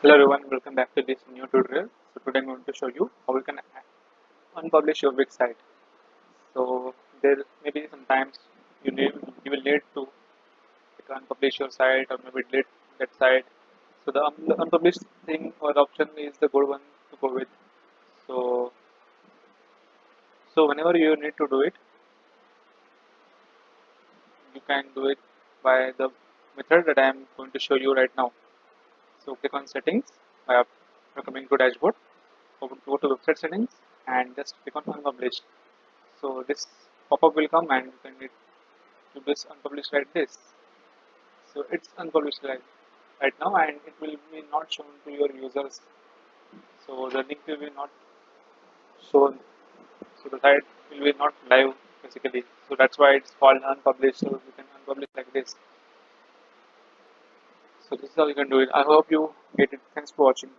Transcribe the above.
Hello everyone, welcome back to this new tutorial. So today I'm going to show you how you can unpublish your Wix site. So there maybe sometimes you will need to unpublish your site or maybe delete that site. So the unpublished thing or option is the good one to go with. So whenever you need to do it, you can do it by the method that I am going to show you right now. So click on settings. After coming to dashboard, go to website settings and just click on unpublished. So this pop-up will come and you can need to this unpublished like this. So it's unpublished right now and it will be not shown to your users. So the link will be not shown. So the site will be not live basically. So that's why it's called unpublished. So you can unpublish like this. So this is how you can do it. I hope you get it. Thanks for watching.